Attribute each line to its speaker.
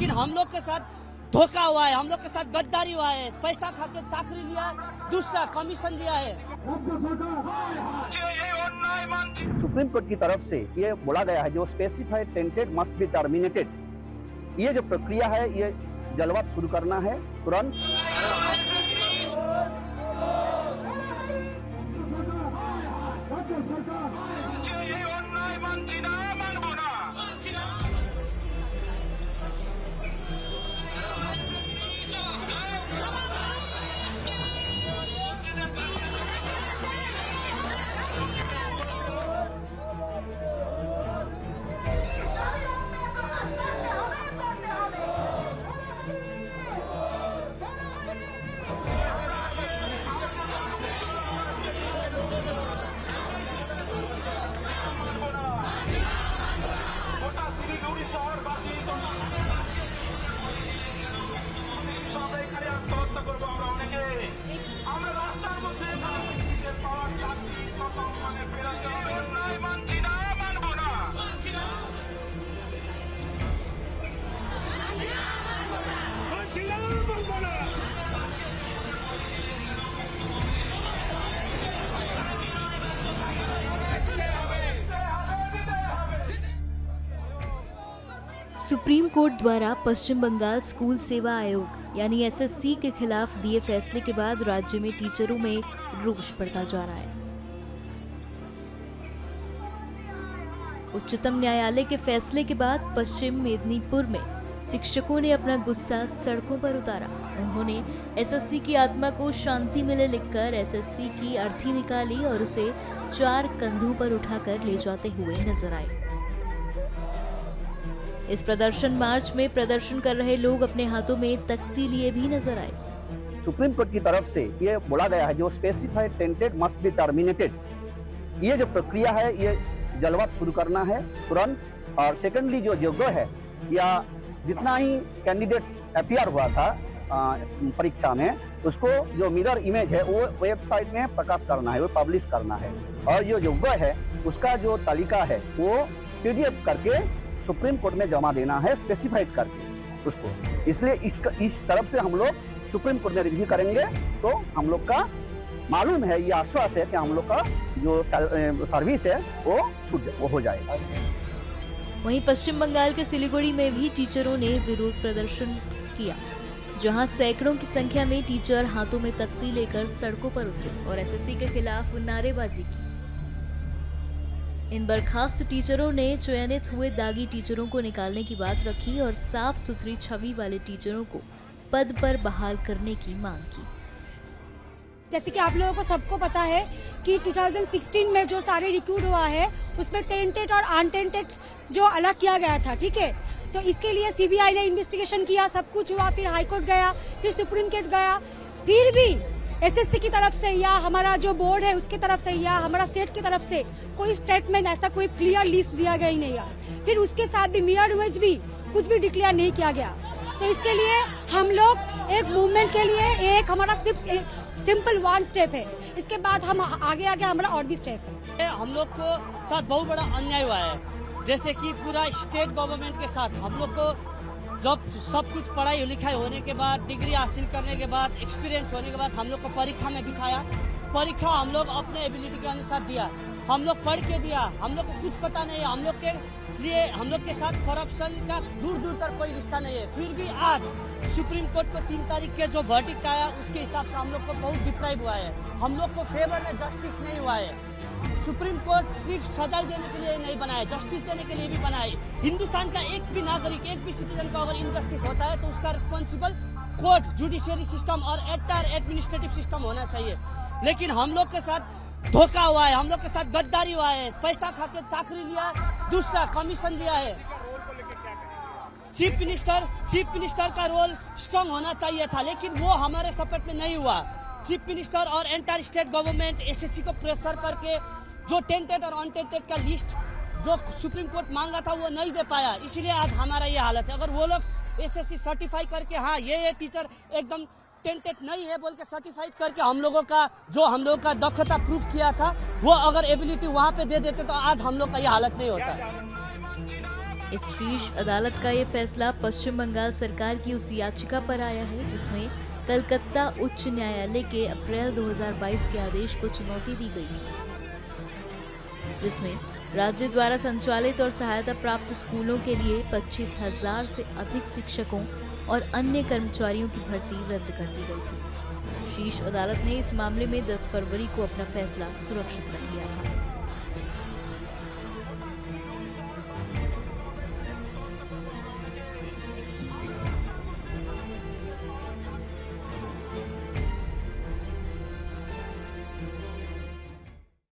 Speaker 1: लेकिन हम लोग के साथ धोखा हुआ है, हम लोग के साथ गद्दारी हुआ है, पैसा खा के चाकरी लिया, दूसरा कमीशन लिया है।
Speaker 2: सुप्रीम कोर्ट की तरफ से ये बोला गया है जो specified tented must be terminated, ये जो प्रक्रिया है ये जल्द शुरू करना है तुरंत।
Speaker 3: सुप्रीम कोर्ट द्वारा पश्चिम बंगाल स्कूल सेवा आयोग यानी एसएससी के खिलाफ दिए फैसले के बाद राज्य में टीचरों में रोष बढ़ता जा रहा है। उच्चतम न्यायालय के फैसले के बाद पश्चिम मेदिनीपुर में शिक्षकों ने अपना गुस्सा सड़कों पर उतारा। उन्होंने एसएससी की आत्मा को शांति मिले लिखकर एसएससी की अर्थी निकाली और उसे 4 कंधों पर उठाकर ले जाते हुए नजर आए। इस प्रदर्शन मार्च में प्रदर्शन कर रहे लोग अपने हाथों में तख्ती लिए भी नजर आए।
Speaker 2: सुप्रीम कोर्ट की तरफ से ये बोला गया है जो specified tented must be terminated, ये जो प्रक्रिया है ये जल्द शुरू करना है तुरंत। और सेकेंडली जो योग्य है या जितना ही कैंडिडेट्स अपीयर हुआ था परीक्षा में, उसको जो मिरर इमेज है वो वेबसाइट में प्रकाश करना है, वो पब्लिश करना है। और जो योग्य है उसका जो तालिका है वो PDF करके सुप्रीम कोर्ट में जमा देना है, स्पेसिफाइड करके उसको। इसलिए इस तरफ से हम लोग सुप्रीम कोर्ट में रिव्यू करेंगे तो हम लोग का मालूम है, ये आश्वास है कि हम लोग का जो सर्विस है वो हो जाएगा।
Speaker 3: वहीं पश्चिम बंगाल के सिलीगुड़ी में भी टीचरों ने विरोध प्रदर्शन किया, जहां सैकड़ों की संख्या में टीचर हाथों में तख्ती लेकर सड़कों पर उतरे और एसएससी के खिलाफ नारेबाजी की। इन बर्खास्त टीचरों ने चयनित हुए दागी टीचरों को निकालने की बात रखी और साफ सुथरी छवि वाले टीचरों को पद पर बहाल करने की मांग की।
Speaker 4: जैसे कि आप लोगों को सबको पता है कि 2016 में जो सारे रिक्रूट हुआ है उसमें टेंटेड और अनटेंटेड जो अलग किया गया था, ठीक है। तो इसके लिए सीबीआई ने इन्वेस्टिगेशन किया, सब कुछ हुआ, फिर हाईकोर्ट गया, फिर सुप्रीम कोर्ट गया, फिर भी एसएससी की तरफ से या हमारा जो बोर्ड है उसकी तरफ से या हमारा स्टेट की तरफ से कोई स्टेटमेंट, ऐसा कोई क्लियर लिस्ट दिया गया ही नहीं है। फिर उसके साथ भी मिरर इमेज भी कुछ भी डिक्लेयर नहीं किया गया। तो इसके लिए हम लोग एक मूवमेंट के लिए एक हमारा सिंपल 1 स्टेप है, इसके बाद हम आगे हमारा और भी स्टेप है।
Speaker 1: हम लोग को साथ बहुत बड़ा अन्याय हुआ है, जैसे कि पूरा स्टेट गवर्नमेंट के साथ हम लोग को जब सब कुछ पढ़ाई लिखाई होने के बाद, डिग्री हासिल करने के बाद, एक्सपीरियंस होने के बाद हम लोग को परीक्षा में बिठाया। परीक्षा हम लोग अपने एबिलिटी के अनुसार दिया, हम लोग पढ़ के दिया, हम लोग को कुछ पता नहीं है, हम लोग के लिए हम लोग के साथ करप्शन का दूर दूर तक कोई रिश्ता नहीं है। फिर भी आज सुप्रीम कोर्ट को 3 तारीख के जो वर्डिक्ट आया उसके हिसाब से हम लोग को बहुत डिप्राइव हुआ है, हम लोग को फेवर में जस्टिस नहीं हुआ है। सुप्रीम कोर्ट सिर्फ सजाई देने के लिए नहीं बनाया, जस्टिस देने के लिए भी बनाए। हिंदुस्तान का एक भी नागरिक, एक भी सिटीजन का अगर इनजस्टिस होता है तो उसका रिस्पॉन्सिबल कोर्ट, जुडिशियरी सिस्टम और एंटायर एडमिनिस्ट्रेटिव सिस्टम होना चाहिए। लेकिन हम लोग के साथ धोखा हुआ है, हम लोग के साथ गद्दारी हुआ है, पैसा खा के चाकरी लिया, दूसरा कमीशन लिया है। चीफ मिनिस्टर का रोल स्ट्रांग होना चाहिए था, लेकिन वो हमारे सपोर्ट में नहीं हुआ। चीफ मिनिस्टर और एंटायर स्टेट गवर्नमेंट एसएससी को प्रेशर करके जो टेंटेड और अनटेंटेड का लिस्ट जो सुप्रीम कोर्ट मांगा था वो नहीं दे पाया, इसलिए आज हमारा ये हालत है। अगर वो लोग एसएससी सर्टिफाई करके हाँ ये टीचर एकदम टेंटेड नहीं है बोल के सर्टिफाइड करके हम लोगों का दक्षता प्रूफ किया था, वो अगर एबिलिटी वहाँ पे दे देते तो आज हम लोग का ये हालत नहीं होता।
Speaker 3: इस शीर्ष अदालत का ये फैसला पश्चिम बंगाल सरकार की उस याचिका पर आया है जिसमें कलकत्ता उच्च न्यायालय के अप्रैल 2022 के आदेश को चुनौती दी गई थी, जिसमें राज्य द्वारा संचालित और सहायता प्राप्त स्कूलों के लिए 25,000 से अधिक शिक्षकों और अन्य कर्मचारियों की भर्ती रद्द कर दी गई थी। शीर्ष अदालत ने इस मामले में 10 फरवरी को अपना फैसला सुरक्षित रख लिया था।